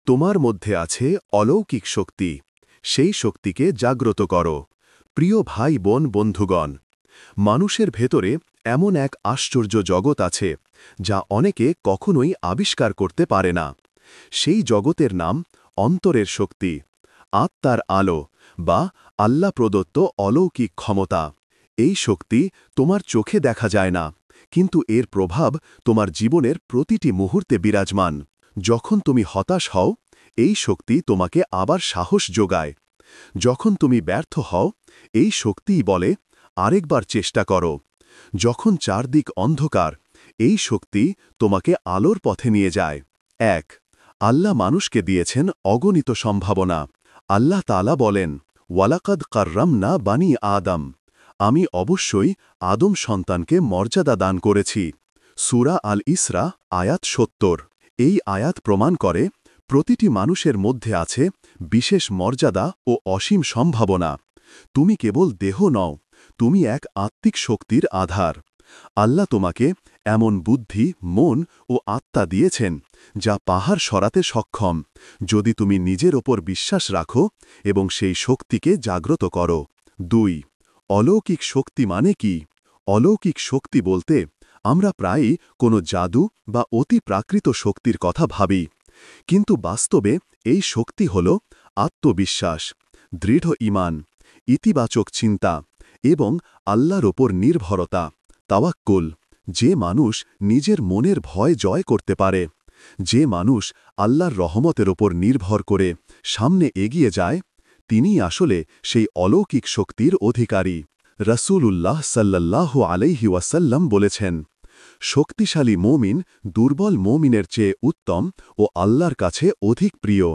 তোমার মধ্যে আছে অলৌকিক শক্তি, সেই শক্তিকে জাগ্রত করো। প্রিয় ভাই বোন বন্ধুগণ, মানুষের ভেতরে এমন এক আশ্চর্য জগৎ আছে যা অনেকে কখনোই আবিষ্কার করতে পারে না। সেই জগতের নাম অন্তরের শক্তি, আত্মার আলো বা আল্লাহ প্রদত্ত অলৌকিক ক্ষমতা। এই শক্তি তোমার চোখে দেখা যায় না, কিন্তু এর প্রভাব তোমার জীবনের প্রতিটি মুহূর্তে বিরাজমান। যখন তুমি হতাশ হও, এই শক্তি তোমাকে আবার সাহস যোগায়। যখন তুমি ব্যর্থ হও, এই শক্তিই বলে, আরেকবার চেষ্টা করো। যখন চারদিক অন্ধকার, এই শক্তি তোমাকে আলোর পথে নিয়ে যায়। ১. আল্লাহ মানুষকে দিয়েছেন অগণিত সম্ভাবনা। আল্লাহ তাআলা বলেন, ওয়ালাকাদ কাররামনা বানি আদম। আমি অবশ্যই আদম সন্তানকে মর্যাদা দান করেছি। সূরা আল ইসরা আয়াত ৭০। এই আয়াত প্রমাণ করে, প্রতিটি মানুষের মধ্যে আছে বিশেষ মর্যাদা ও অসীম সম্ভাবনা। তুমি কেবল দেহ নও, তুমি এক আত্মিক শক্তির আধার। আল্লাহ তোমাকে এমন বুদ্ধি, মন ও আত্মা দিয়েছেন যা পাহাড় সরাতে সক্ষম, যদি তুমি নিজের ওপর বিশ্বাস রাখো এবং সেই শক্তিকে জাগ্রত করো। ২. অলৌকিক শক্তি মানে কি? অলৌকিক শক্তি বলতে আমরা প্রায়ই কোনো জাদু বা অতি প্রাকৃত শক্তির কথা ভাবি, কিন্তু বাস্তবে এই শক্তি হল আত্মবিশ্বাস, দৃঢ় ঈমান, ইতিবাচক চিন্তা এবং আল্লাহর ওপর নির্ভরতা, তাওয়াক্কুল। যে মানুষ নিজের মনের ভয় জয় করতে পারে, যে মানুষ আল্লাহর রহমতের ওপর নির্ভর করে সামনে এগিয়ে যায়, তিনিই আসলে সেই অলৌকিক শক্তির অধিকারী। রাসূলুল্লাহ সাল্লাল্লাহু আলাইহি ওয়াসাল্লাম বলেছেন, শক্তিশালী মুমিন দুর্বল মুমিনের চেয়ে উত্তম ও আল্লাহর কাছে অধিক প্রিয়।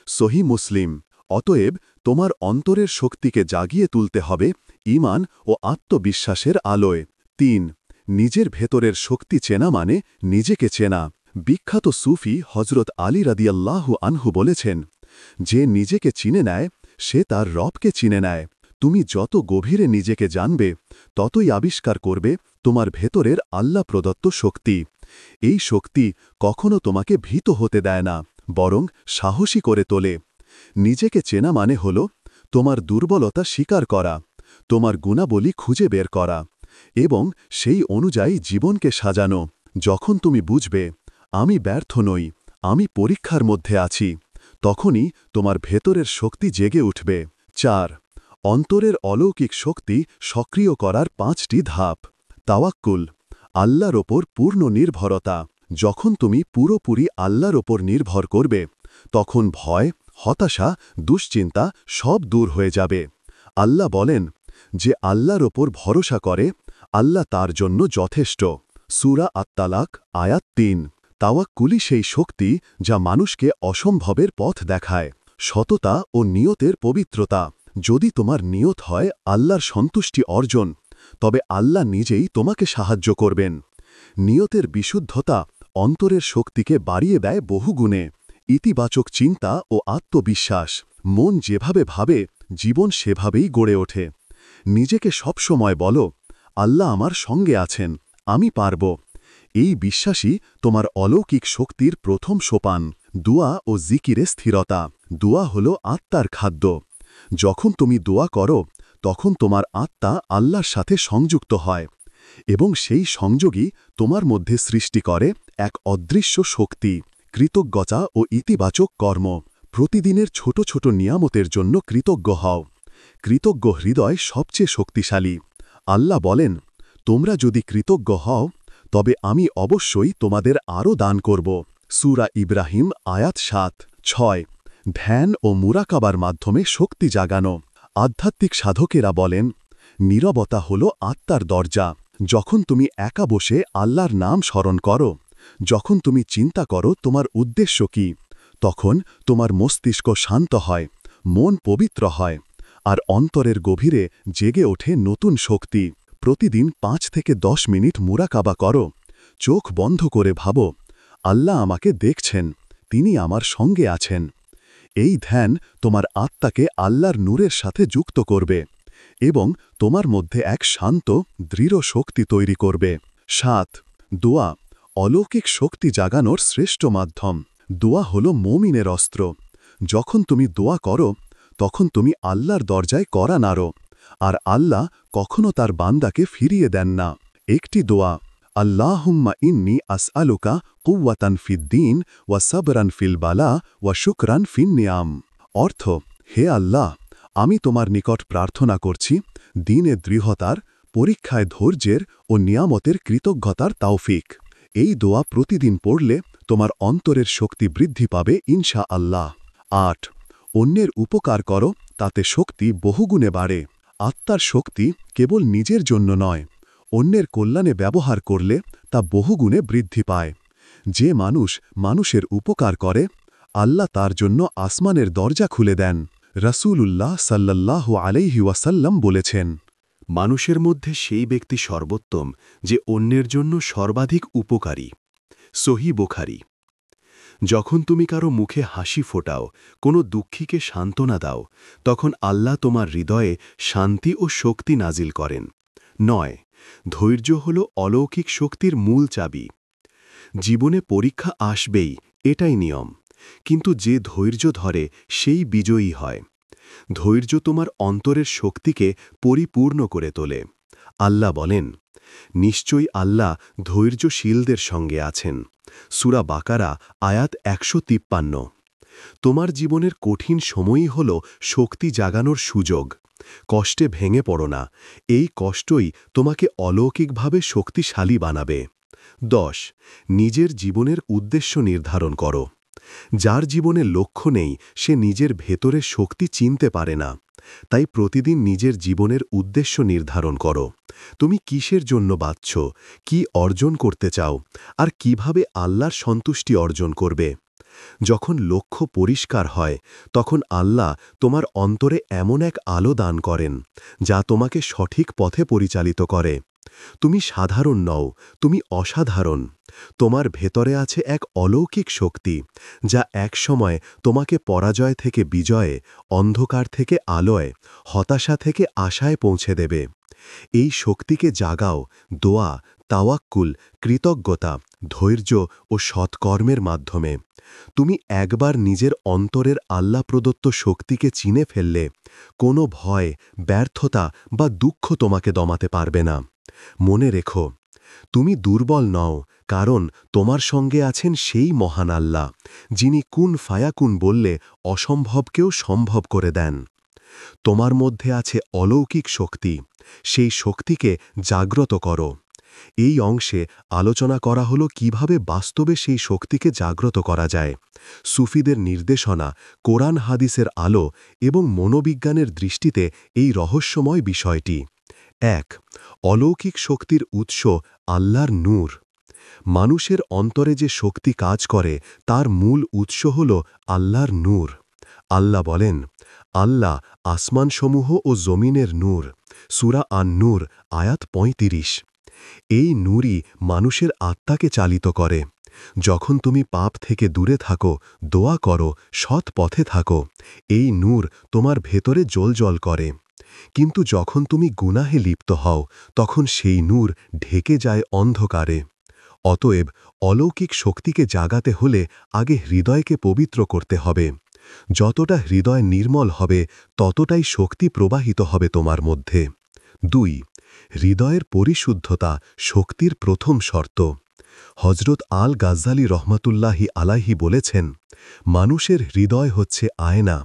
সহিহ মুসলিম। অতএব তোমার অন্তরের শক্তিকে জাগিয়ে তুলতে হবে ঈমান ও আত্মবিশ্বাসের আলোয়। ৩. নিজের ভেতরের শক্তি চেনা মানে নিজেকে চেনা। বিখ্যাত সুফি হজরত আলী রাদিয়াল্লাহু আনহু বলেছেন, যে নিজেকে চিনে নেয়, সে তার রবকে চিনে নেয়। তুমি যত গভীরে নিজেকে জানবে, ততই আবিষ্কার করবে তোমার ভেতরের আল্লাহ প্রদত্ত শক্তি। এই শক্তি কখনো তোমাকে ভীত হতে দেয় না, বরং সাহসী করে তোলে। নিজেকে চেনা মানে হল তোমার দুর্বলতা স্বীকার করা, তোমার গুণাবলী খুঁজে বের করা এবং সেই অনুযায়ী জীবনকে সাজানো। যখন তুমি বুঝবে, আমি ব্যর্থ নই, আমি পরীক্ষার মধ্যে আছি, তখনই তোমার ভেতরের শক্তি জেগে উঠবে। ৪. অন্তরের অলৌকিক শক্তি সক্রিয় করার ৫টি ধাপ। তাওয়াক্কুল, আল্লাহর ওপর পূর্ণ নির্ভরতা। যখন তুমি পুরোপুরি আল্লাহর ওপর নির্ভর করবে, তখন ভয়, হতাশা, দুশ্চিন্তা সব দূর হয়ে যাবে। আল্লাহ বলেন, যে আল্লাহর ওপর ভরসা করে, আল্লাহ তার জন্য যথেষ্ট। সূরা আত-তালাক আয়াত ৩। তাওয়াক্কুলই সেই শক্তি যা মানুষকে অসম্ভবের পথ দেখায়। সততা ও নিয়তের পবিত্রতা। যদি তোমার নিয়ত হয় আল্লাহর সন্তুষ্টি অর্জন, তবে আল্লাহ নিজেই তোমাকে সাহায্য করবেন। নিয়তের বিশুদ্ধতা অন্তরের শক্তিকে বাড়িয়ে দেয় বহুগুণে। ইতিবাচক চিন্তা ও আত্মবিশ্বাস। মন যেভাবে ভাবে, জীবন সেভাবেই গড়ে ওঠে। নিজেকে সবসময় বলো, আল্লাহ আমার সঙ্গে আছেন, আমি পারব। এই বিশ্বাসই তোমার অলৌকিক শক্তির প্রথম সোপান। দোয়া ও জিকিরে স্থিরতা। দোয়া হল আত্মার খাদ্য। যখন তুমি দোয়া করো, তখন তোমার আত্মা আল্লাহর সাথে সংযুক্ত হয় এবং সেই সংযোগই তোমার মধ্যে সৃষ্টি করে এক অদৃশ্য শক্তি। কৃতজ্ঞতা ও ইতিবাচক কর্ম। প্রতিদিনের ছোট ছোট নিয়ামতের জন্য কৃতজ্ঞ হও। কৃতজ্ঞ হৃদয় সবচেয়ে শক্তিশালী। আল্লাহ বলেন, তোমরা যদি কৃতজ্ঞ হও, তবে আমি অবশ্যই তোমাদের আরও দান করব। সূরা ইব্রাহিম আয়াত ৭-৬। ধ্যান ও মুরাকাবার মাধ্যমে শক্তি জাগানো। আধ্যাত্মিক সাধকেরা বলেন, নীরবতা হল আত্মার দরজা। যখন তুমি একা বসে আল্লাহর নাম স্মরণ করো, যখন তুমি চিন্তা করো তোমার উদ্দেশ্য কি, তখন তোমার মস্তিষ্ক শান্ত হয়, মন পবিত্র হয়, আর অন্তরের গভীরে জেগে ওঠে নতুন শক্তি। প্রতিদিন ৫ থেকে ১০ মিনিট মুরাকাবা করো। চোখ বন্ধ করে ভাবো, আল্লাহ আমাকে দেখছেন, তিনি আমার সঙ্গে আছেন। এই ধ্যান তোমার আত্মাকে আল্লাহর নূরের সাথে যুক্ত করবে এবং তোমার মধ্যে এক শান্ত, দৃঢ় শক্তি তৈরি করবে। ৭. দোয়া, অলৌকিক শক্তি জাগানোর শ্রেষ্ঠ মাধ্যম। দোয়া হল মুমিনের অস্ত্র। যখন তুমি দোয়া করো তখন তুমি আল্লাহর দরজায় কড়া নাড়ো, আর আল্লাহ কখনো তার বান্দাকে ফিরিয়ে দেন না। একটি দোয়া, আল্লাহুম্মা ইন্নী আসআলুকা কুওয়াতান ফিদ্দীন ওয়া সাবরান ফিল বালা ওয়া শুকরান ফিন নিয়াম। অর্থ, হে আল্লাহ, আমি তোমার নিকট প্রার্থনা করছি দ্বীনে দৃঢ়তার, পরীক্ষায় ধৈর্যের ও নিয়ামতের কৃতজ্ঞতার তাওফিক। এই দোয়া প্রতিদিন পড়লে তোমার অন্তরের শক্তি বৃদ্ধি পাবে ইনশা আল্লাহ। ৮. অন্যের উপকার করো, তাতে শক্তি বহুগুণে বাড়ে। আত্মার শক্তি কেবল নিজের জন্য নয়, অন্যের কল্যাণে ব্যবহার করলে তা বহুগুণে বৃদ্ধি পায়। যে মানুষ মানুষের উপকার করে, আল্লাহ তার জন্য আসমানের দরজা খুলে দেন। রাসূলুল্লাহ সাল্লাল্লাহু আলাইহি ওয়াসাল্লাম বলেছেন, মানুষের মধ্যে সেই ব্যক্তি সর্বোত্তম যে অন্যের জন্য সর্বাধিক উপকারী। সহিহ বুখারী। যখন তুমি কারো মুখে হাসি ফোটাও, কোনো দুঃখীকে সান্ত্বনা দাও, তখন আল্লাহ তোমার হৃদয়ে শান্তি ও শক্তি নাজিল করেন। ৯. ধৈর্য হল অলৌকিক শক্তির মূল চাবি। জীবনে পরীক্ষা আসবেই, এটাই নিয়ম, কিন্তু যে ধৈর্য ধরে সেই বিজয়ী হয়। ধৈর্য তোমার অন্তরের শক্তিকে পরিপূর্ণ করে তোলে। আল্লাহ বলেন, নিশ্চয়ই আল্লাহ ধৈর্যশীলদের সঙ্গে আছেন। সূরা বাকারা আয়াত ১৫৩। তোমার জীবনের কঠিন সময়ই হল শক্তি জাগানোর সুযোগ। কষ্টে ভেঙে পড়ো না, এই কষ্টই তোমাকে অলৌকিকভাবে শক্তিশালী বানাবে। ১০. নিজের জীবনের উদ্দেশ্য নির্ধারণ করো। যার জীবনে লক্ষ্য নেই সে নিজের ভেতরে শক্তি চিনতে পারে না। তাই প্রতিদিন নিজের জীবনের উদ্দেশ্য নির্ধারণ করো। তুমি কিসের জন্য বাঁচছ, কি অর্জন করতে চাও, আর কিভাবে আল্লাহর সন্তুষ্টি অর্জন করবে। যখন লক্ষ্য পরিষ্কার হয় তখন আল্লাহ তোমার অন্তরে এমন এক আলো দান করেন যা তোমাকে সঠিক পথে পরিচালিত করে। তুমি সাধারণ নও, তুমি অসাধারণ। তোমার ভেতরে আছে এক অলৌকিক শক্তি যা একসময় তোমাকে পরাজয় থেকে বিজয়ে, অন্ধকার থেকে আলোয়, হতাশা থেকে আশায় পৌঁছে দেবে। এই শক্তিকে জাগাও দোয়া, তাওয়াক্কুল, কৃতজ্ঞতা, ধৈর্য ও সৎকর্মের মাধ্যমে। তুমি একবার নিজের অন্তরের আল্লাহ প্রদত্ত শক্তিকে চিনে ফেললে কোনো ভয়, ব্যর্থতা বা দুঃখ তোমাকে দমাতে পারবে না। মনে রেখো, তুমি দুর্বল নও, কারণ তোমার সঙ্গে আছেন সেই মহান আল্লাহ, যিনি কুন ফায়াকুন বললে অসম্ভবকেও সম্ভব করে দেন। তোমার মধ্যে আছে অলৌকিক শক্তি, সেই শক্তিকে জাগ্রত করো। এই অংশে আলোচনা করা হলো কিভাবে বাস্তবে সেই শক্তিকে জাগ্রত করা যায়। সুফিদের নির্দেশনা, কোরআন হাদিসের আলো এবং মনোবিজ্ঞানের দৃষ্টিতে এই রহস্যময় বিষয়টি। ১. অলৌকিক শক্তির উৎস আল্লাহর নূর। মানুষের অন্তরে যে শক্তি কাজ করে তার মূল উৎস হল আল্লাহর নূর। আল্লাহ বলেন, আল্লাহ আসমানসমূহ ও জমিনের নূর। সূরা আন-নূর আয়াত ৩৫। এই নূরই মানুষের আত্মাকে চালিত করে। যখন তুমি পাপ থেকে দূরে থাকো, দোয়া করো, সৎ পথে থাকো, এই নূর তোমার ভেতরে জ্বলজ্বল করে। কিন্তু যখন তুমি গুনাহে লিপ্ত হও তখন সেই নূর ঢেকে যায় অন্ধকারে। অতএব অলৌকিক শক্তিকে জাগাতে হলে আগে হৃদয়কে পবিত্র করতে হবে। যতটা হৃদয় নির্মল হবে ততটাই শক্তি প্রবাহিত হবে তোমার মধ্যে। ২. হৃদয়ের পরিশুদ্ধতা শক্তির প্রথম শর্ত। হজরত আল গাজ্জালী রহমতুল্লাহি আলাইহি বলেছেন, মানুষের হৃদয় হচ্ছে আয়না।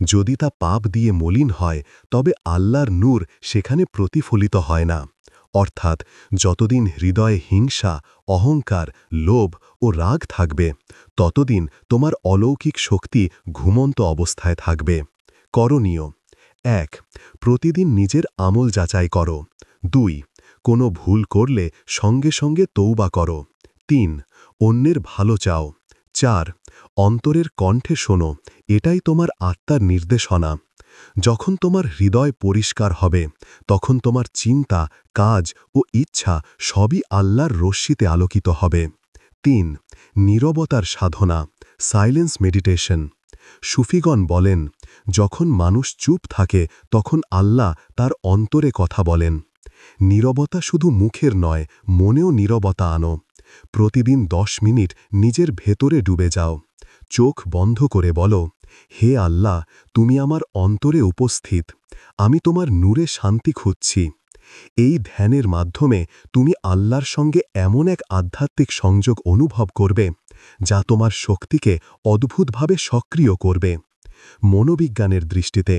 যদি তা পাপ দিয়ে মলিন হয় তবে আল্লাহর নূর সেখানে প্রতিফলিত হয় না। অর্থাৎ যতদিন হৃদয়ে হিংসা, অহংকার, লোভ ও রাগ থাকবে ততদিন তোমার অলৌকিক শক্তি ঘুমন্ত অবস্থায় থাকবে। করণীয়: ১. প্রতিদিন নিজের আমল যাচাই করো। ২. কোনো ভুল করলে সঙ্গে সঙ্গে তৌবা করো। ৩. অন্যের ভালো চাও। ৪. অন্তরের কণ্ঠে শোনো, এটাই তোমার আত্মার নির্দেশনা। যখন তোমার হৃদয় পরিষ্কার হবে তখন তোমার চিন্তা, কাজ ও ইচ্ছা সবই আল্লাহর রশ্মিতে আলোকিত হবে। ৩. নীরবতার সাধনা, সাইলেন্স মেডিটেশন। সুফিগণ বলেন, যখন মানুষ চুপ থাকে তখন আল্লাহ তার অন্তরে কথা বলেন। নীরবতা শুধু মুখের নয়, মনেও নীরবতা আনো। প্রতিদিন ১০ মিনিট নিজের ভেতরে ডুবে যাও। চোখ বন্ধ করে বলো, হে আল্লাহ, তুমি আমার অন্তরে উপস্থিত, আমি তোমার নূরে শান্তি খুঁজছি। এই ধ্যানের মাধ্যমে তুমি আল্লাহর সঙ্গে এমন এক আধ্যাত্মিক সংযোগ অনুভব করবে যা তোমার শক্তিকে অদ্ভুতভাবে সক্রিয় করবে। মনোবিজ্ঞানের দৃষ্টিতে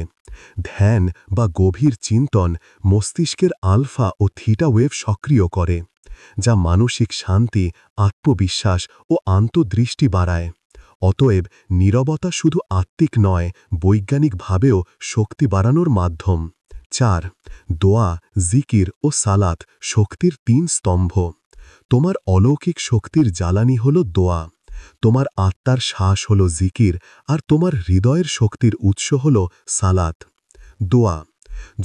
ধ্যান বা গভীর চিন্তন মস্তিষ্কের আলফা ও থিটা ওয়েভ সক্রিয় করে, যা মানসিক শান্তি, আত্মবিশ্বাস ও আন্তঃদৃষ্টি বাড়ায়। অতএব নীরবতা শুধু আত্মিক নয়, বৈজ্ঞানিকভাবেও শক্তি বাড়ানোর মাধ্যম। 4. দোয়া, জিকির ও সালাত শক্তির 3 স্তম্ভ। তোমার অলৌকিক শক্তির জ্বালানি হল দোয়া, তোমার আত্মার শ্বাস হল জিকির, আর তোমার হৃদয়ের শক্তির উৎস হল সালাত। দোয়া,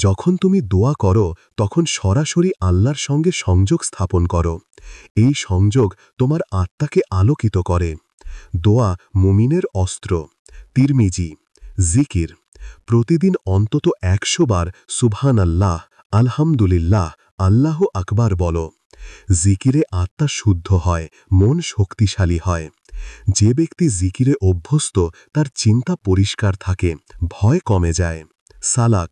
যখন তুমি দোয়া করো তখন সরাসরি আল্লাহর সঙ্গে সংযোগ স্থাপন করো। এই সংযোগ তোমার আত্মাকে আলোকিত করে। দোয়া মুমিনের অস্ত্র। তিরমিজি। জিকির, প্রতিদিন অন্তত 100 বার সুবহানাল্লাহ, আলহামদুলিল্লাহ, আল্লাহ আকবার বলো। জিকিরে আত্মা শুদ্ধ হয়, মন শক্তিশালী হয়। যে ব্যক্তি জিকিরে অভ্যস্ত তার চিন্তা পরিষ্কার থাকে, ভয় কমে যায়। সালাত,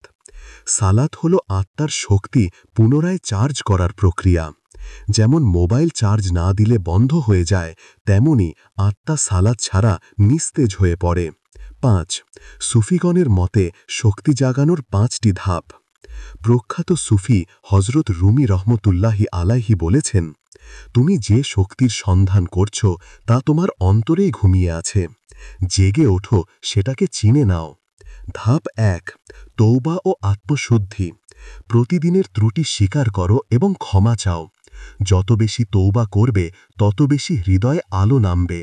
সালাত হল আত্মার শক্তি পুনরায় চার্জ করার প্রক্রিয়া। যেমন মোবাইল চার্জ না দিলে বন্ধ হয়ে যায়, তেমনি আত্মা সালাত ছাড়া নিস্তেজ হয়ে পড়ে। 5. সুফিগণের মতে শক্তি জাগানোর 5টি ধাপ। প্রখ্যাত সুফি হজরত রুমি রহমতুল্লাহি আলাইহি বলেছেন, তুমি যে শক্তির সন্ধান করছ তা তোমার অন্তরেই ঘুমিয়ে আছে, জেগে ওঠো, সেটাকে চিনে নাও। ধাপ 1. তৌবা ও আত্মশুদ্ধি। প্রতিদিনের ত্রুটি স্বীকার করো এবং ক্ষমা চাও। যত বেশি তৌবা করবে তত বেশি হৃদয়ে আলো নামবে।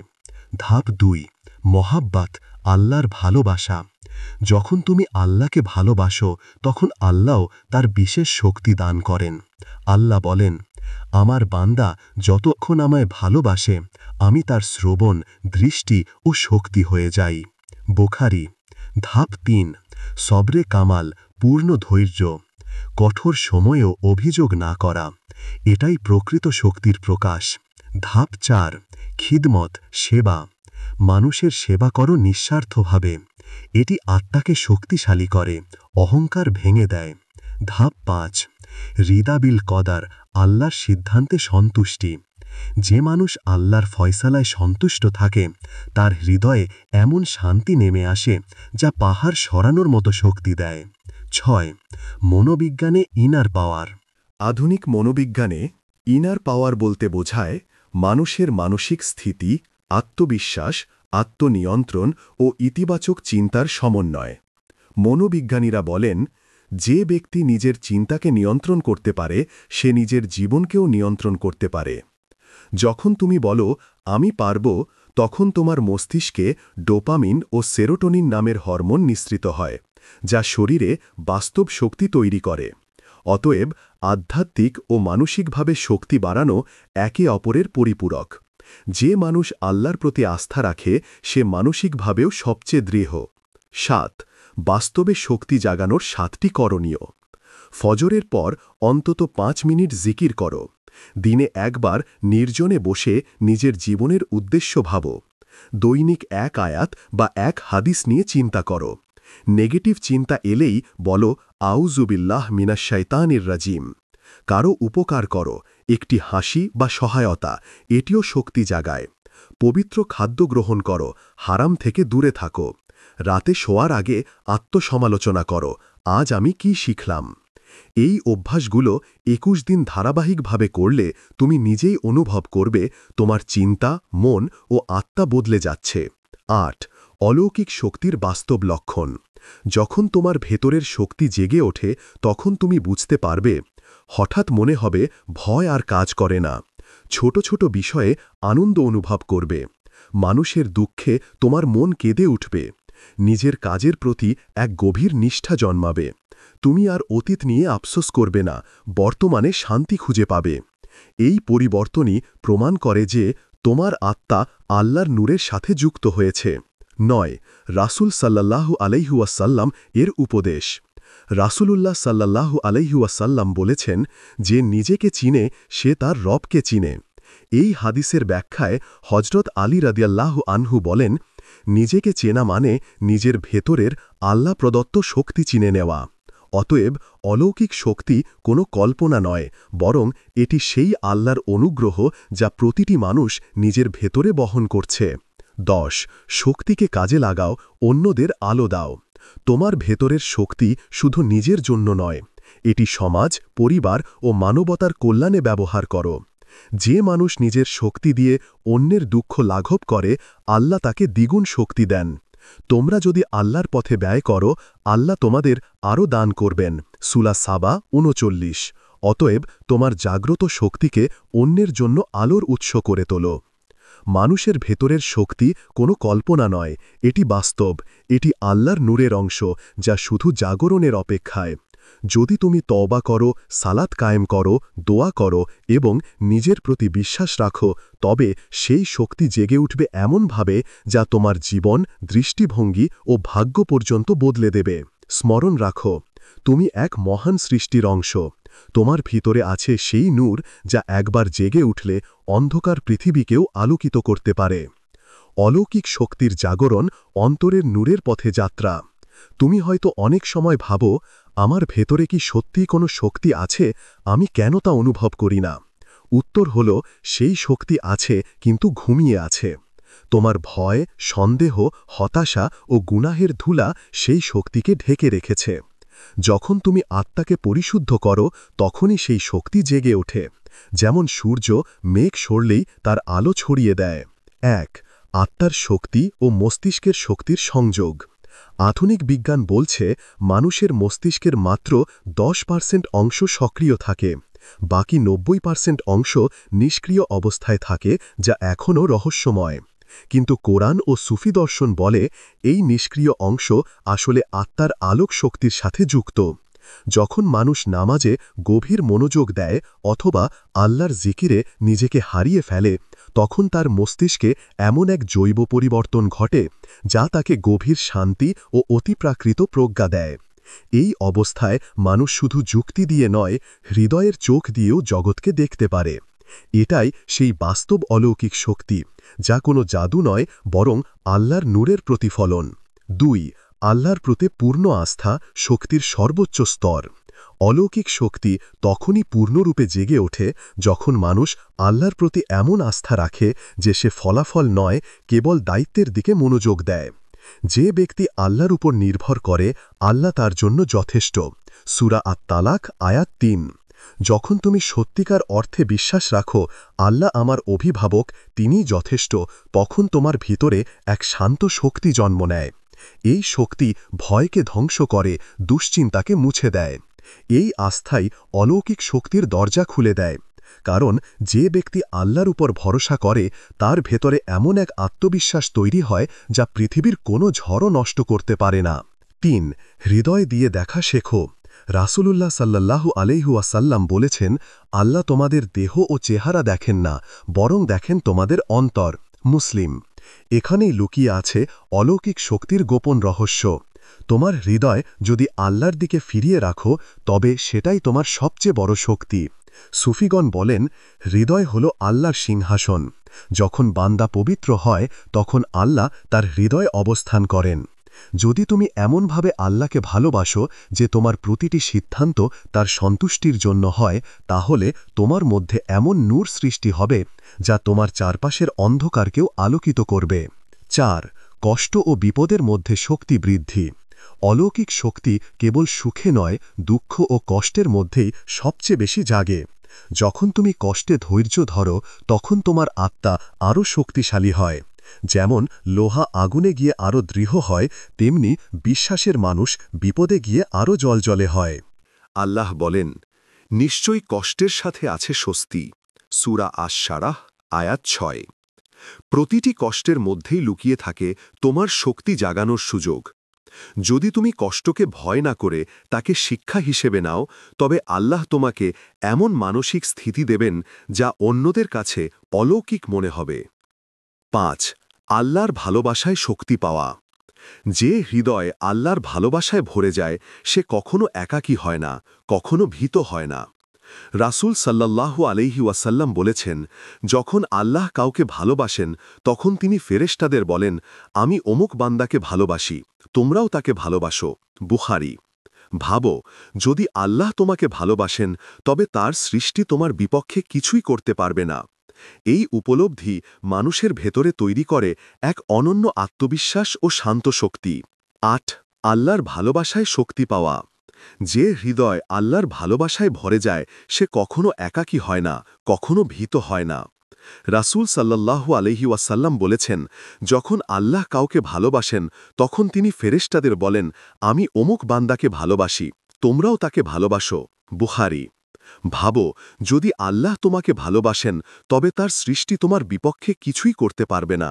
ধাপ 2. মহাব্বাত, আল্লাহর ভালোবাসা। যখন তুমি আল্লাহকে ভালোবাসো তখন আল্লাহ তার বিশেষ শক্তি দান করেন। আল্লাহ বলেন, আমার বান্দা যতক্ষণ আমায় ভালোবাসে আমি তার শ্রবণ, দৃষ্টি ও শক্তি হয়ে যাই। বুখারী। ধাপ 3. সবরে কামাল, পূর্ণ ধৈর্য। কঠোর সময়েও অভিযোগ না করা, এটাই প্রকৃত শক্তির প্রকাশ। ধাপ 4. খিদমত, সেবা। মানুষের সেবা করো নিঃস্বার্থভাবে, এটি আত্মাকে শক্তিশালী করে, অহংকার ভেঙে দেয়। ধাপ 5. রিদা বিল কদার, আল্লাহর সিদ্ধান্তে সন্তুষ্টি। যে মানুষ আল্লাহর ফয়সালায় সন্তুষ্ট থাকে তার হৃদয়ে এমন শান্তি নেমে আসে যা পাহাড় সরানোর মতো শক্তি দেয়। 6. মনোবিজ্ঞানে ইনার পাওয়ার। আধুনিক মনোবিজ্ঞানে ইনার পাওয়ার বলতে বোঝায় মানুষের মানসিক স্থিতি, আত্মবিশ্বাস, আত্মনিয়ন্ত্রণ ও ইতিবাচক চিন্তার সমন্বয়। মনোবিজ্ঞানীরা বলেন, যে ব্যক্তি নিজের চিন্তাকে নিয়ন্ত্রণ করতে পারে সে নিজের জীবনকেও নিয়ন্ত্রণ করতে পারে। যখন তুমি বলো আমি পারব, তখন তোমার মস্তিষ্কে ডোপামিন ও সেরোটোনিন নামের হরমোন নিঃসৃত হয়, যা শরীরে বাস্তব শক্তি তৈরি করে। অতএব আধ্যাত্মিক ও মানসিকভাবে শক্তি বাড়ানো একে অপরের পরিপূরক। যে মানুষ আল্লাহর প্রতি আস্থা রাখে সে মানসিকভাবেও সবচেয়ে দৃঢ়। 7. বাস্তবে শক্তি জাগানোর 7টি করণীয়। ফজরের পর অন্তত 5 মিনিট জিকির করো। দিনে একবার নির্জনে বসে নিজের জীবনের উদ্দেশ্য ভাবো। দৈনিক 1 আয়াত বা 1 হাদিস নিয়ে চিন্তা করো। নেগেটিভ চিন্তা এলেই বলো আউযুবিল্লাহ মিনাশ শাইতানির রাজিম। কারো উপকার করো, একটি হাসি বা সহায়তা, এটিও শক্তি জাগায়। পবিত্র খাদ্য গ্রহণ করো, হারাম থেকে দূরে থাকো। রাতে শোয়ার আগে আত্মসমালোচনা করো, আজ আমি কি শিখলাম। এই অভ্যাসগুলো 21 দিন ধারাবাহিকভাবে করলে তুমি নিজেই অনুভব করবে তোমার চিন্তা, মন ও আত্মা বদলে যাচ্ছে। 8. অলৌকিক শক্তির বাস্তব লক্ষণ। যখন তোমার ভেতরের শক্তি জেগে ওঠে তখন তুমি বুঝতে পারবে, হঠাৎ মনে হবে ভয় আর কাজ করে না। ছোট ছোট বিষয়ে আনন্দ অনুভব করবে। মানুষের দুঃখে তোমার মন কেঁদে উঠবে। নিজের কাজের প্রতি এক গভীর নিষ্ঠা জন্মাবে। তুমি আর অতীত নিয়ে আফসোস করবে না, বর্তমানে শান্তি খুঁজে পাবে। এই পরিবর্তনই প্রমাণ করে যে তোমার আত্মা আল্লাহর নূরের সাথে যুক্ত হয়েছে। 9. রাসূল সাল্লাল্লাহু আলাইহি ওয়াসাল্লাম এর উপদেশ। রাসূলুল্লাহ সাল্লাল্লাহু আলাইহি ওয়াসাল্লাম বলেছেন, যে নিজেকে চিনে সে তার রবকে চিনে। এই হাদিসের ব্যাখ্যায় হযরত আলী রাদিয়াল্লাহু আনহু বলেন, নিজেকে চেনা মানে নিজের ভেতরের আল্লাহ প্রদত্ত শক্তি চিনে নেওয়া। অতএব অলৌকিক শক্তি কোনো কল্পনা নয়, বরং এটি সেই আল্লাহর অনুগ্রহ যা প্রতিটি মানুষ নিজের ভেতরে বহন করছে। 10. শক্তিকে কাজে লাগাও, অন্যদের আলো দাও। তোমার ভেতরের শক্তি শুধু নিজের জন্য নয়, এটি সমাজ, পরিবার ও মানবতার কল্যাণে ব্যবহার করো। যে মানুষ নিজের শক্তি দিয়ে অন্যের দুঃখ লাঘব করে, আল্লাহ তাকে দ্বিগুণ শক্তি দেন। তোমরা যদি আল্লাহর পথে ব্যয় করো, আল্লাহ তোমাদের আরও দান করবেন। সূরা সাবা 39। অতএব তোমার জাগ্রত শক্তিকে অন্যের জন্য আলোর উৎস করে তোলো। মানুষের ভেতরের শক্তি কোনো কল্পনা নয়, এটি বাস্তব, এটি আল্লাহর নূরের অংশ যা শুধু জাগরণের অপেক্ষায়। যদি তুমি তওবা করো, সালাত কায়েম করো, দোয়া করো এবং নিজের প্রতি বিশ্বাস রাখো, তবে সেই শক্তি জেগে উঠবে এমনভাবে যা তোমার জীবন, দৃষ্টিভঙ্গি ও ভাগ্য পর্যন্ত বদলে দেবে। স্মরণ রাখো, তুমি এক মহান সৃষ্টির অংশ। তোমার ভিতরে আছে সেই নূর যা একবার জেগে উঠলে অন্ধকার পৃথিবীকেও আলোকিত করতে পারে। অলৌকিক শক্তির জাগরণ অন্তরের নূরের পথে যাত্রা। তুমি হয়তো অনেক সময় ভাবো, আমার ভেতরে কি সত্যিই কোনো শক্তি আছে, আমি কেন তা অনুভব করি না? উত্তর হল, সেই শক্তি আছে কিন্তু ঘুমিয়ে আছে। তোমার ভয়, সন্দেহ, হতাশা ও গুনাহের ধুলা সেই শক্তিকে ঢেকে রেখেছে। যখন তুমি আত্মাকে পরিশুদ্ধ করো, তখনই সেই শক্তি জেগে ওঠে। যেমন সূর্য মেঘ সরলেই তার আলো ছড়িয়ে দেয়। 1. আত্মার শক্তি ও মস্তিষ্কের শক্তির সংযোগ। আধুনিক বিজ্ঞান বলছে, মানুষের মস্তিষ্কের মাত্র 10% অংশ সক্রিয় থাকে, বাকি 90% অংশ নিষ্ক্রিয় অবস্থায় থাকে, যা এখনও রহস্যময়। কিন্তু কোরআন ও সুফি দর্শন বলে, এই নিষ্ক্রিয় অংশ আসলে আত্মার আলোক শক্তির সাথে যুক্ত। যখন মানুষ নামাজে গভীর মনোযোগ দেয় অথবা আল্লাহর জিকিরে নিজেকে হারিয়ে ফেলে, তখন তার মস্তিষ্কে এমন এক জৈব পরিবর্তন ঘটে যা তাকে গভীর শান্তি ও অতিপ্রাকৃত প্রজ্ঞা দেয়। এই অবস্থায় মানুষ শুধু যুক্তি দিয়ে নয়, হৃদয়ের চোখ দিয়েও জগৎকে দেখতে পারে। এটাই সেই বাস্তব অলৌকিক শক্তি, যা কোনো জাদু নয়, বরং আল্লাহর নূরের প্রতিফলন। 2. আল্লাহর প্রতি পূর্ণ আস্থা, শক্তির সর্বোচ্চ স্তর। অলৌকিক শক্তি তখনই পূর্ণরূপে জেগে ওঠে যখন মানুষ আল্লাহর প্রতি এমন আস্থা রাখে যে সে ফলাফল নয়, কেবল দায়িত্বের দিকে মনোযোগ দেয়। যে ব্যক্তি আল্লাহর উপর নির্ভর করে, আল্লাহ তার জন্য যথেষ্ট। সূরা আত-তালাক আয়াত 3। যখন তুমি সত্যিকার অর্থে বিশ্বাস রাখো, আল্লাহ আমার অভিভাবক, তিনিই যথেষ্ট, তখন তোমার ভিতরে এক শান্ত শক্তি জন্ম নেয়। এই শক্তি ভয়কে ধ্বংস করে, দুশ্চিন্তাকে মুছে দেয়। এই আস্থাই অলৌকিক শক্তির দরজা খুলে দেয়। কারণ যে ব্যক্তি আল্লাহর উপর ভরসা করে, তার ভেতরে এমন এক আত্মবিশ্বাস তৈরি হয় যা পৃথিবীর কোনো ঝড়ও নষ্ট করতে পারে না। 3. হৃদয় দিয়ে দেখা শেখো। রাসূলুল্লাহ সাল্লাল্লাহু আলাইহি ওয়াসাল্লাম বলেছেন, আল্লাহ তোমাদের দেহ ও চেহারা দেখেন না, বরং দেখেন তোমাদের অন্তর। মুসলিম। এখানেই লুকিয়ে আছে অলৌকিক শক্তির গোপন রহস্য। তোমার হৃদয় যদি আল্লাহর দিকে ফিরিয়ে রাখো, তবে সেটাই তোমার সবচেয়ে বড় শক্তি। সুফিগণ বলেন, হৃদয় হল আল্লাহর সিংহাসন। যখন বান্দা পবিত্র হয়, তখন আল্লাহ তার হৃদয়ে অবস্থান করেন। যদি তুমি এমনভাবে আল্লাহকে ভালোবাসো যে তোমার প্রতিটি সিদ্ধান্ত তার সন্তুষ্টির জন্য হয়, তাহলে তোমার মধ্যে এমন নূর সৃষ্টি হবে যা তোমার চারপাশের অন্ধকারকেও আলোকিত করবে। 4. কষ্ট ও বিপদের মধ্যে শক্তি বৃদ্ধি। অলৌকিক শক্তি কেবল সুখে নয়, দুঃখ ও কষ্টের মধ্যেই সবচেয়ে বেশি জাগে। যখন তুমি কষ্টে ধৈর্য ধরো, তখন তোমার আত্মা আরও শক্তিশালী হয়। যেমন লোহা আগুনে গিয়ে আরও দৃঢ় হয়, তেমনি বিশ্বাসের মানুষ বিপদে গিয়ে আরও জ্বলজ্বলে হয়। আল্লাহ বলেন, নিশ্চয়ই কষ্টের সাথে আছে স্বস্তি। সূরা আশ-শারাহ আয়াত 6। প্রতিটি কষ্টের মধ্যেই লুকিয়ে থাকে তোমার শক্তি জাগানোর সুযোগ। যদি তুমি কষ্টকে ভয় না করে তাকে শিক্ষা হিসেবে নাও, তবে আল্লাহ তোমাকে এমন মানসিক স্থিতি দেবেন যা অন্যদের কাছে অলৌকিক মনে হবে। 5. আল্লাহর ভালোবাসায় শক্তি পাওয়া। যে হৃদয় আল্লাহর ভালোবাসায় ভরে যায়, সে কখনো একাকী হয় না, কখনো ভীত হয় না। রাসূল সাল্লাল্লাহু আলাইহি ওয়াসাল্লাম বলেছেন, যখন আল্লাহ কাউকে ভালোবাসেন তখন তিনি ফেরেশতাদের বলেন, আমি অমুক বান্দাকে ভালোবাসি, তোমরাও তাকে ভালোবাসো। বুখারী। ভাবো, যদি আল্লাহ তোমাকে ভালোবাসেন তবে তার সৃষ্টি তোমার বিপক্ষে কিছুই করতে পারবে না। এই উপলব্ধি মানুষের ভেতরে তৈরি করে এক অনন্য আত্মবিশ্বাস ও শান্ত শক্তি। ৮ আল্লাহর ভালোবাসায় শক্তি পাওয়া। যে হৃদয় আল্লাহর ভালোবাসায় ভরে যায় সে কখনো একাকী হয় না, কখনো ভীত হয় না। রাসূল সাল্লাল্লাহু আলাইহি ওয়াসাল্লাম বলেছেন, যখন আল্লাহ কাউকে ভালোবাসেন তখন তিনি ফেরেশতাদের বলেন, আমি অমুক বান্দাকে ভালোবাসি, তোমরাও তাকে ভালোবাসো। বুখারী। ভাবো, যদি আল্লাহ তোমাকে ভালোবাসেন তবে তার সৃষ্টি তোমার বিপক্ষে কিছুই করতে পারবে না।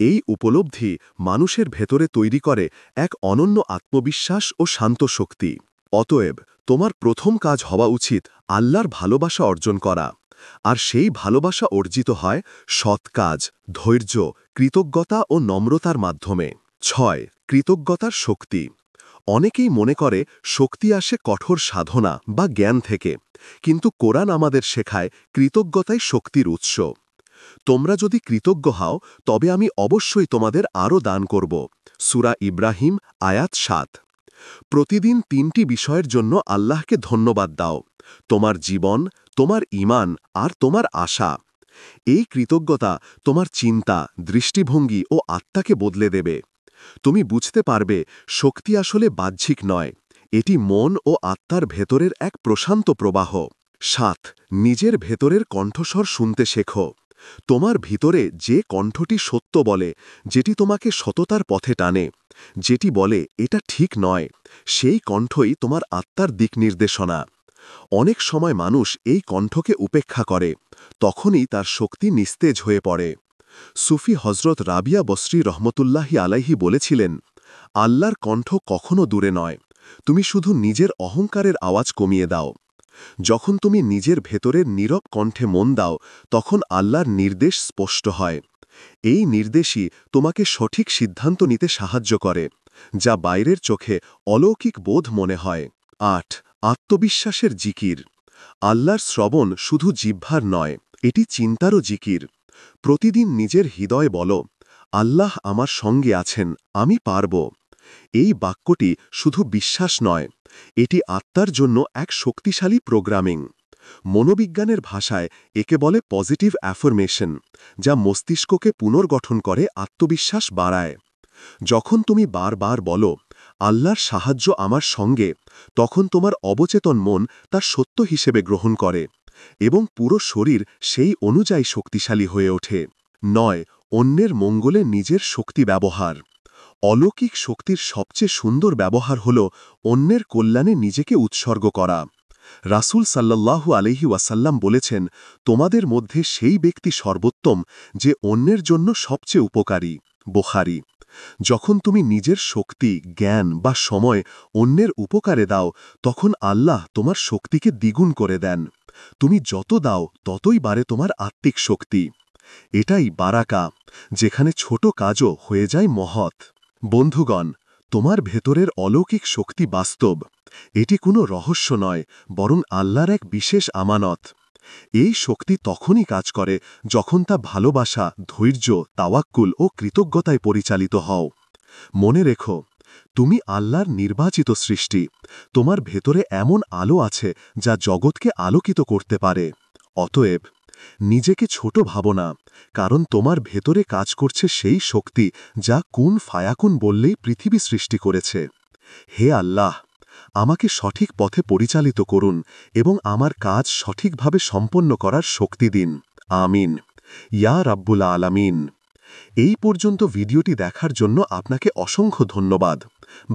এই উপলব্ধি মানুষের ভেতরে তৈরি করে এক অনন্য আত্মবিশ্বাস ও শান্ত শক্তি। অতএব তোমার প্রথম কাজ হওয়া উচিত আল্লাহর ভালোবাসা অর্জন করা। আর সেই ভালোবাসা অর্জিত হয় সৎ কাজ, ধৈর্য, কৃতজ্ঞতা ও নম্রতার মাধ্যমে। ৬ কৃতজ্ঞতার শক্তি। অনেকেই মনে করে শক্তি আসে কঠোর সাধনা বা জ্ঞান থেকে, কিন্তু কোরআন আমাদের শেখায় কৃতজ্ঞতাই শক্তির উৎস। তোমরা যদি কৃতজ্ঞ হও তবে আমি অবশ্যই তোমাদের আরও দান করব। সূরা ইব্রাহিম আয়াত ৭। প্রতিদিন ৩টি বিষয়ের জন্য আল্লাহকে ধন্যবাদ দাও: তোমার জীবন, তোমার ঈমান আর তোমার আশা। এই কৃতজ্ঞতা তোমার চিন্তা, দৃষ্টিভঙ্গি ও আত্মাকে বদলে দেবে। তুমি বুঝতে পারবে শক্তি আসলে বাহ্যিক নয়, এটি মন ও আত্মার ভেতরের এক প্রশান্ত প্রবাহ। ৭ নিজের ভেতরের কণ্ঠস্বর শুনতে শেখো। তোমার ভিতরে যে কণ্ঠটি সত্য বলে, যেটি তোমাকে সততার পথে টানে, যেটি বলে এটা ঠিক নয়, সেই কণ্ঠই তোমার আত্মার দিক নির্দেশনা। অনেক সময় মানুষ এই কণ্ঠকে উপেক্ষা করে, তখনই তার শক্তি নিস্তেজ হয়ে পড়ে। সুফি হজরত রাবিয়া বসরি রহমতুল্লাহি আলাইহি বলেছিলেন, আল্লাহর কণ্ঠ কখনো দূরে নয়, তুমি শুধু নিজের অহংকারের আওয়াজ কমিয়ে দাও। যখন তুমি নিজের ভেতরের নীরব কণ্ঠে মন দাও তখন আল্লাহর নির্দেশ স্পষ্ট হয়। এই নির্দেশই তোমাকে সঠিক সিদ্ধান্ত নিতে সাহায্য করে, যা বাইরের চোখে অলৌকিক বোধ মনে হয়। ৮ আত্মবিশ্বাসের জিকির। আল্লাহর শ্রবণ শুধু জিহ্বার নয়, এটি চিন্তারও জিকির। প্রতিদিন নিজের হৃদয়ে বলো, আল্লাহ আমার সঙ্গে আছেন, আমি পারব। এই বাক্যটি শুধু বিশ্বাস নয়, এটি আত্মার জন্য এক শক্তিশালী প্রোগ্রামিং। মনোবিজ্ঞানের ভাষায় একে বলে পজিটিভ অ্যাফার্মেশন, যা মস্তিষ্ককে পুনর্গঠন করে আত্মবিশ্বাস বাড়ায়। যখন তুমি বারবার বলো, আল্লাহর সাহায্য আমার সঙ্গে, তখন তোমার অবচেতন মন তা সত্য হিসেবে গ্রহণ করে এবং পুরো শরীর সেই অনুযায়ী শক্তিশালী হয়ে ওঠে। ৯ অন্যের মঙ্গলে নিজের শক্তি ব্যবহার। অলৌকিক শক্তির সবচেয়ে সুন্দর ব্যবহার হল অন্যের কল্যাণে নিজেকে উৎসর্গ করা। রাসূল সাল্লাল্লাহু আলাইহি ওয়াসাল্লাম বলেছেন, তোমাদের মধ্যে সেই ব্যক্তি সর্বোত্তম যে অন্যের জন্য সবচেয়ে উপকারী। বুখারী। যখন তুমি নিজের শক্তি, জ্ঞান বা সময় অন্যের উপকারে দাও তখন আল্লাহ তোমার শক্তিকে দ্বিগুণ করে দেন। তুমি যত দাও ততই বাড়ে তোমার আত্মিক শক্তি। এটাই বারাকা, যেখানে ছোট কাজও হয়ে যায় মহৎ। বন্ধুগণ, তোমার ভেতরের অলৌকিক শক্তি বাস্তব। এটি কোনো রহস্য নয়, বরং আল্লাহর এক বিশেষ আমানত। এই শক্তি তখনই কাজ করে যখন তা ভালোবাসা, ধৈর্য, তাওয়াক্কুল ও কৃতজ্ঞতায় পরিচালিত হও। মনে রেখো, তুমি আল্লাহর নির্বাচিত সৃষ্টি। তোমার ভেতরে এমন আলো আছে যা জগৎকে আলোকিত করতে পারে। অতএব নিজেকে ছোট ভাবো না, কারণ তোমার ভেতরে কাজ করছে সেই শক্তি যা কুন ফায়াকুন বললেই পৃথিবী সৃষ্টি করেছে। হে আল্লাহ, আমাকে সঠিক পথে পরিচালিত করুন এবং আমার কাজ সঠিকভাবে সম্পন্ন করার শক্তি দিন। আমিন। ইয়া রাব্বুল আলামিন। এই পর্যন্ত ভিডিওটি দেখার জন্য আপনাকে অসংখ্য ধন্যবাদ।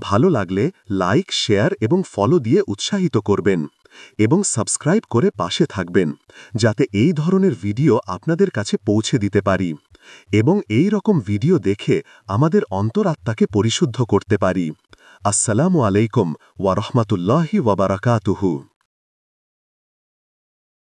ভালো লাগলে লাইক, শেয়ার এবং ফলো দিয়ে উৎসাহিত করবেন এবং সাবস্ক্রাইব করে পাশে থাকবেন, যাতে এই ধরনের ভিডিও আপনাদের কাছে পৌঁছে দিতে পারি এবং এই রকম ভিডিও দেখে আমাদের অন্তরাত্মাকে পরিশুদ্ধ করতে পারি। আসসালামু আলাইকুম ওয়া রাহমাতুল্লাহি ওয়া বারাকাতুহু।